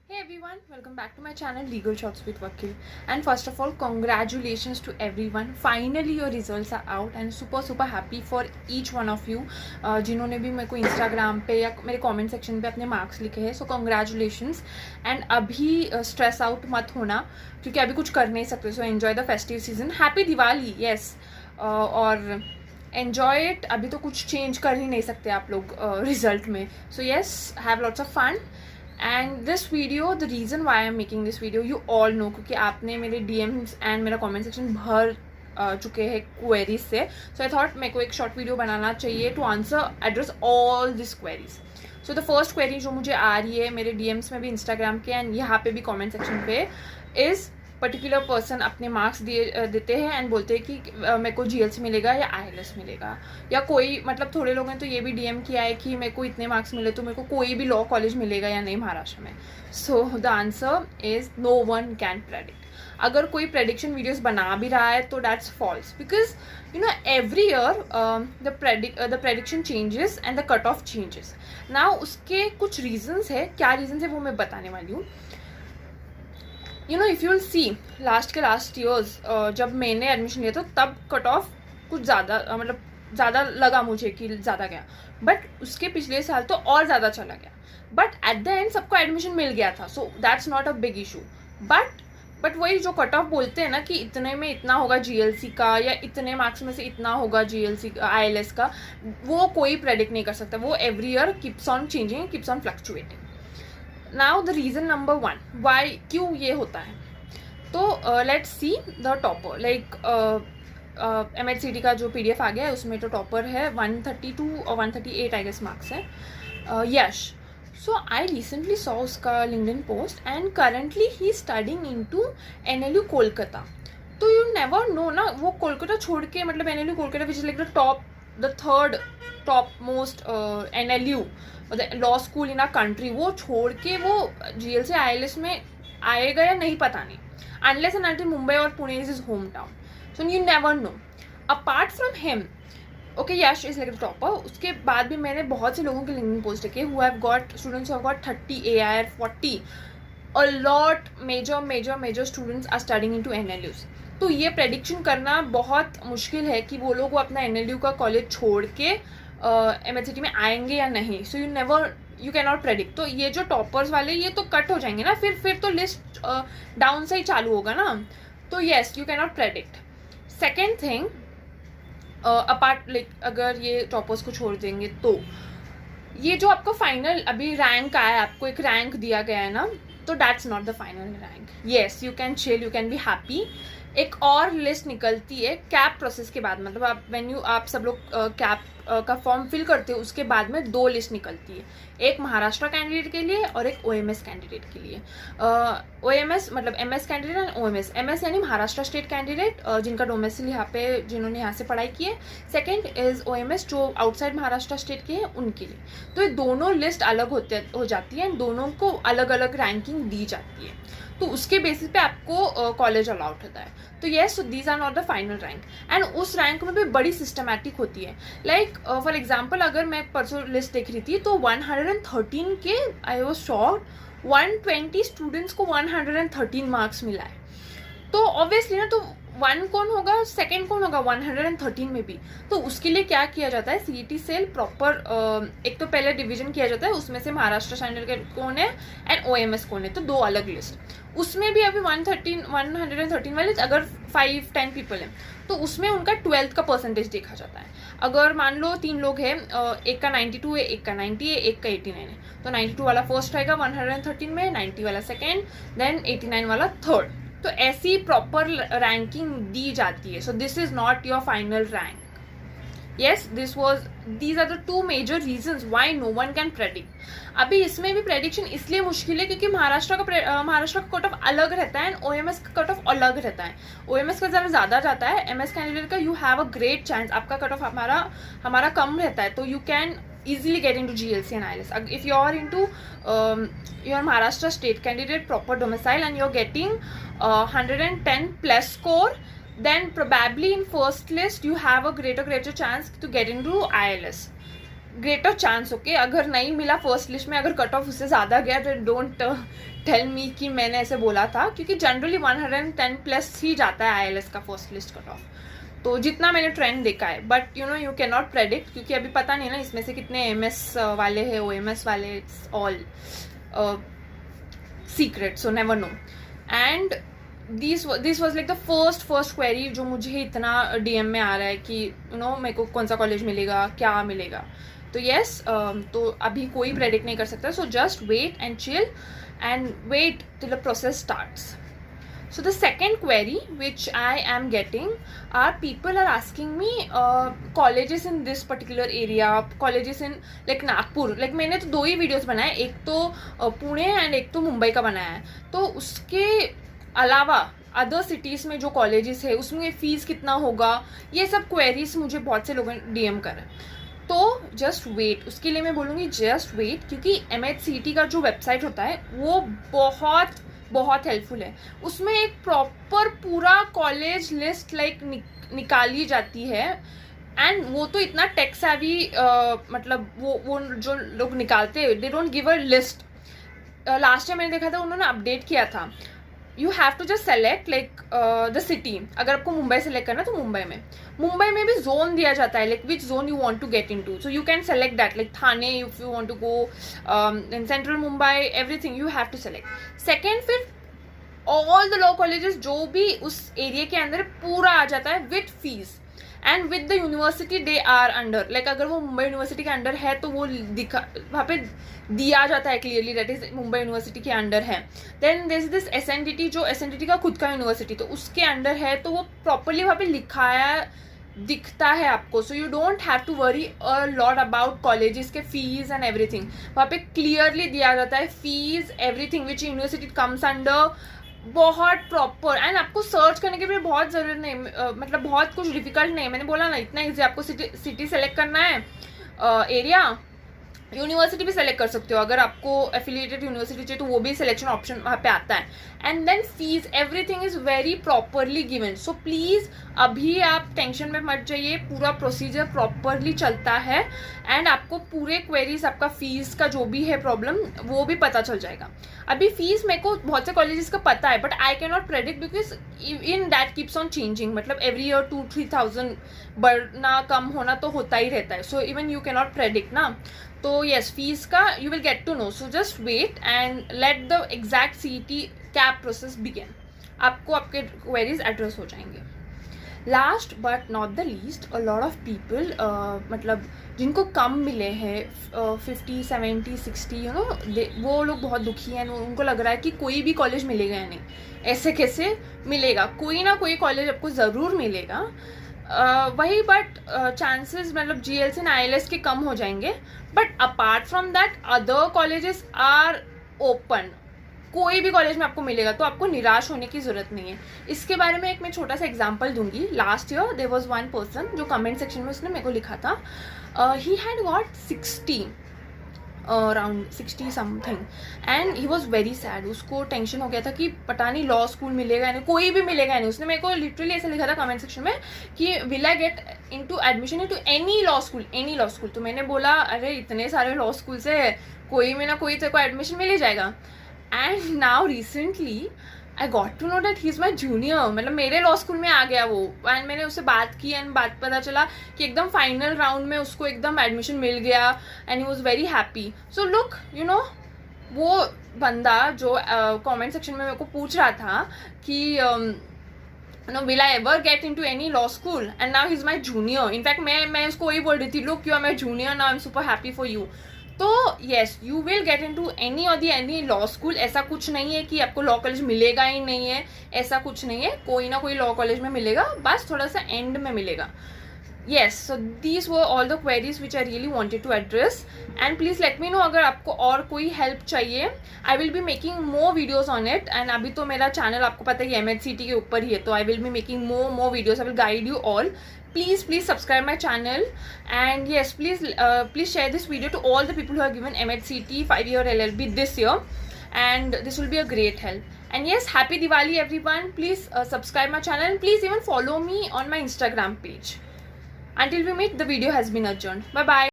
Hey everyone, welcome back to my channel Legal Shots with Vakil. And first of all, congratulations to everyone. Finally your results are out and super happy for each one of you जिन्होंने भी मेरे को Instagram पे या मेरे comment section पे अपने marks लिखे हैं. So congratulations. And अभी stress out मत होना क्योंकि अभी कुछ कर नहीं सकते. So enjoy the festive season. Happy Diwali, yes. और enjoy it. अभी तो कुछ change कर ही नहीं सकते आप लोग result में. So yes, have lots of fun. And this video, the reason why I am making this video, you all know, क्योंकि आपने मेरे DMs एंड मेरा कमेंट सेक्शन भर चुके हैं क्वेरीज से. सो आई थॉट मेरे को एक शॉर्ट वीडियो बनाना चाहिए to answer address all this queries. So the first query जो मुझे आ रही है मेरे DMs में भी, इंस्टाग्राम के एंड यहाँ पे भी कमेंट सेक्शन पे, इज़ पर्टिकुलर पर्सन अपने मार्क्स देते हैं एंड बोलते हैं कि मेरे को GLC मिलेगा या ILS मिलेगा, या कोई मतलब थोड़े लोगों ने तो ये भी DM किया है कि मेरे को इतने मार्क्स मिले तो मेरे को कोई भी लॉ कॉलेज मिलेगा या नहीं महाराष्ट्र में. So the answer is no one can predict. अगर कोई प्रेडिक्शन वीडियोस बना भी रहा है तो that's false, because you know every year the prediction changes and the cut off changes. Now उसके कुछ रीजंस है. क्या रीजंस है वो मैं बताने वाली हूँ. You know if you will see last years जब मैंने एडमिशन लिया था तब कट ऑफ कुछ ज़्यादा मतलब ज़्यादा लगा मुझे कि ज़्यादा गया, बट उसके पिछले साल तो और ज़्यादा चला गया. बट एट द एंड सबको एडमिशन मिल गया था. So that's not a big issue. But वही जो कट ऑफ बोलते हैं ना कि इतने में इतना होगा GLC का या इतने मार्क्स में से इतना होगा GLC ILS का, वो कोई प्रेडिक्ट नहीं कर सकता. वो every year keeps on changing, keeps on fluctuating. Now the reason number 1 why क्यों ये होता है. तो let's see the topper. Like MHCD का जो PDF आ गया है उसमें तो टॉपर है 132 और 138 आई गेस मार्क्स है, यश. सो आई रिसेंटली सॉ उसका LinkedIn post and currently he studying into NLU Kolkata. तो यू नेवर नो ना, वो कोलकाता छोड़ के मतलब NLU Kolkata which is like the third top most NLU law school in a country, वो छोड़ के वो GLC ILS में आएगा या नहीं पता नहीं, अनलेस एंड अनटिल मुंबई और Pune is his home town. So you never know. Apart from him, okay Yash is like the topper. उसके बाद भी मैंने बहुत से लोगों के LinkedIn पोस्ट देखे who have got students who have got 30 AIR 40. A lot major students are studying into NLUs. तो ये प्रेडिक्शन करना बहुत मुश्किल है कि वो लोग अपना NLU का कॉलेज छोड़ के MHCD में आएंगे या नहीं. सो यू कैन नॉट प्रेडिक्ट. तो ये जो टॉपर्स वाले ये तो कट हो जाएंगे ना, फिर तो लिस्ट डाउन से ही चालू होगा ना. तो yes you can not predict. Second thing, apart like अगर ये टॉपर्स को छोड़ देंगे तो ये जो आपका फाइनल अभी रैंक आया है, आपको एक रैंक दिया गया है ना, तो that's not the final rank. Yes you can chill, you can be happy. एक और लिस्ट निकलती है कैप प्रोसेस के बाद, मतलब आप सब लोग कैप का फॉर्म फिल करते हो उसके बाद में 2 लिस्ट निकलती है, एक महाराष्ट्र कैंडिडेट के लिए और एक OMS कैंडिडेट के लिए. OMS मतलब MS candidate and OMS. MS यानी महाराष्ट्र स्टेट कैंडिडेट जिनका डोमेसिल यहाँ पे, जिन्होंने यहाँ से पढ़ाई की है. सेकेंड इज OMS जो आउटसाइड महाराष्ट्र स्टेट के हैं उनके लिए. तो ये दोनों लिस्ट अलग हो जाती है, दोनों को अलग अलग रैंकिंग दी जाती है. तो उसके बेसिस पे आपको कॉलेज अलाउड होता है. तो yes, so these are not the final rank. And उस रैंक में भी बड़ी सिस्टमैटिक होती है. लाइक फॉर एग्जाम्पल अगर मैं परसों लिस्ट देख रही थी तो 113 के, आई वॉज शॉक्ड, 120 स्टूडेंट्स को 113 मार्क्स मिला है. तो ऑब्वियसली ना, तो 1 कौन होगा, सेकेंड कौन होगा 113 में भी. तो उसके लिए क्या किया जाता है, CET सेल प्रॉपर एक तो पहले डिवीजन किया जाता है, उसमें से महाराष्ट्र स्टैंडर्ड कौन है एंड OMS कौन है, तो 2 अलग लिस्ट. उसमें भी अभी 113 वाले अगर 5-10 पीपल हैं तो उसमें उनका 12th का परसेंटेज देखा जाता है. अगर मान लो 3 लोग हैं, एक का 92 है, एक का 90 है, एक का 89 है, तो 92 वाला फर्स्ट आएगा 113 में, 90 वाला सेकेंड, देन 89 वाला थर्ड. तो ऐसी प्रॉपर रैंकिंग दी जाती है. So this is not your final rank. yes, these are the 2 major reasons why no one can predict. अभी इसमें भी प्रेडिक्शन इसलिए मुश्किल है क्योंकि महाराष्ट्र का कट ऑफ अलग रहता है एंड OMS का कट ऑफ अलग रहता है. OMS का जरा ज़्यादा जाता है, MS कैंडिडेट का you have a great chance, आपका कट ऑफ हमारा कम रहता है, तो you can easily get into GLC and ILS. If you are into your Maharashtra state candidate proper domicile and you're getting 110 plus score, then probably in first list you have a greater chance to get into ILS. Greater chance, okay. अगर नहीं मिला first list में, अगर cut off उससे ज़्यादा गया तो don't tell me कि मैंने ऐसे बोला था, क्योंकि जनरली 110 प्लस ही जाता है ILS का फर्स्ट लिस्ट कट ऑफ, तो जितना मैंने ट्रेंड देखा है. But you know you can not predict, क्योंकि अभी पता नहीं ना इसमें से कितने MS वाले हैं, OMS वाले, it's all secret, so never know. And this was like the first query जो मुझे इतना DM में आ रहा है कि यू नो मेरे को कौन सा कॉलेज मिलेगा, क्या मिलेगा. तो येस, तो अभी कोई प्रेडिक्ट नहीं कर सकता, so just wait and chill and wait till the process starts. So the second query which I am getting are people are asking me colleges in this particular area, colleges in like Nagpur. like मैंने तो 2 ही videos बनाए, एक तो Pune and एक तो मुंबई का बनाया है. तो उसके अलावा अदर सिटीज़ में जो कॉलेजेस है उसमें फ़ीस कितना होगा, ये सब क्वेरीज मुझे बहुत से लोगों ने DM करा. तो जस्ट वेट, उसके लिए मैं बोलूँगी जस्ट वेट, क्योंकि MHCET का जो वेबसाइट होता है वो बहुत बहुत हेल्पफुल है. उसमें एक प्रॉपर पूरा कॉलेज लिस्ट लाइक निकाली जाती है. एंड वो तो इतना टेक सेवी, मतलब वो जो लोग निकालते हैं they don't give a list. Last time मैंने देखा था उन्होंने अपडेट किया था, you have to just select like the city. अगर आपको मुंबई सेलेक्ट करना है तो मुंबई में भी जोन दिया जाता है, like which zone you want to get into, so you can select that, like Thane if you want to go in central Mumbai, everything you have to select. Second, फिर ऑल द लॉ कॉलेजेस जो भी उस area के अंदर पूरा आ जाता है with fees and with the university they are under. Like अगर वो मुंबई यूनिवर्सिटी के अंडर है तो वो दिखा वहाँ पे दिया जाता है clearly that is Mumbai university के अंडर है. Then there is this SNDT, जो SNDT का खुद का यूनिवर्सिटी, तो उसके अंडर है, तो वो प्रॉपरली वहाँ पे लिखाया दिखता है आपको. So you don't have to worry a lot about colleges के फीस एंड एवरीथिंग. वहाँ पे क्लियरली दिया जाता है fees, everything which university comes under, बहुत प्रॉपर. एंड आपको सर्च करने की भी बहुत ज़रूरत नहीं, मतलब बहुत कुछ डिफिकल्ट नहीं है. मैंने बोला ना इतना ईजी, आपको सिटी सेलेक्ट करना है, एरिया, यूनिवर्सिटी भी सेलेक्ट कर सकते हो. अगर आपको एफिलिएटेड यूनिवर्सिटी चाहिए तो वो भी सिलेक्शन ऑप्शन वहाँ पे आता है. And then fees, everything is very properly given. So please अभी आप टेंशन में मत जाइए, पूरा प्रोसीजर प्रॉपरली चलता है. एंड आपको पूरे क्वेरीज, आपका फीस का जो भी है प्रॉब्लम वो भी पता चल जाएगा. अभी फीस मेरे को बहुत से कॉलेजेस का पता है, but I can not predict because in that keeps on changing. मतलब एवरी ईयर 2-3,000 बढ़ना कम होना तो होता ही रहता है. So even you can not predict ना. तो येस, फीस का you will get to know. So just wait and let the exact CET cap process begin. आपको आपके क्वेरीज एड्रेस हो जाएंगे. Last but not the least, a lot of people, मतलब जिनको कम मिले हैं 50, 70, 60, यू नो, वो लोग बहुत दुखी हैं. उनको लग रहा है कि कोई भी कॉलेज मिलेगा या नहीं, ऐसे कैसे मिलेगा, कोई ना कोई कॉलेज आपको ज़रूर मिलेगा. वही, बट चांसेस मतलब GLS एंड ILS के कम हो जाएंगे. But apart from that other colleges are open. कोई भी कॉलेज में आपको मिलेगा, तो आपको निराश होने की ज़रूरत नहीं है. इसके बारे में एक मैं छोटा सा एग्जांपल दूंगी. Last year there was one person जो कमेंट सेक्शन में उसने मेरे को लिखा था, he had got 60, around 60 something, and he was very sad. उसको टेंशन हो गया था कि पता नहीं लॉ स्कूल मिलेगा नहीं, कोई भी मिलेगा नहीं. उसने मेरे को लिटरली ऐसे लिखा था कमेंट सेक्शन में कि will I get into admission into any law school. तो मैंने बोला अरे इतने सारे लॉ स्कूल से कोई में ना कोई तेरे को एडमिशन मिल ही जाएगा. And now recently I got to know that he is my junior, मतलब मेरे लॉ स्कूल में आ गया वो. एंड मैंने उससे बात की एंड बात पता चला कि एकदम फाइनल राउंड में उसको एकदम एडमिशन मिल गया and he was very happy. So look, you know, वो बंदा जो कमेंट सेक्शन में मेरे को पूछ रहा था कि no will I ever get into any law school, and now he is my junior. In fact मैं उसको वही बोल रही थी, look you are my junior now, I am super happy for you. तो yes, you will get into any law school. ऐसा कुछ नहीं है कि आपको लॉ कॉलेज मिलेगा ही नहीं है, ऐसा कुछ नहीं है. कोई ना कोई लॉ कॉलेज में मिलेगा, बस थोड़ा सा एंड में मिलेगा. yes, so these were all the queries which I really wanted to address, and please let me know अगर आपको और कोई help चाहिए. I will be making more videos on it, and अभी तो मेरा channel आपको पता है कि MHCET के ऊपर ही है, तो I will be making more videos. I will guide you all. Please subscribe my channel, and yes, please share this video to all the people who have given MHCET 5-year LLB this year, and this will be a great help. And yes, happy Diwali everyone. Please subscribe my channel, and please even follow me on my Instagram page. Until we meet, the video has been adjourned. Bye bye.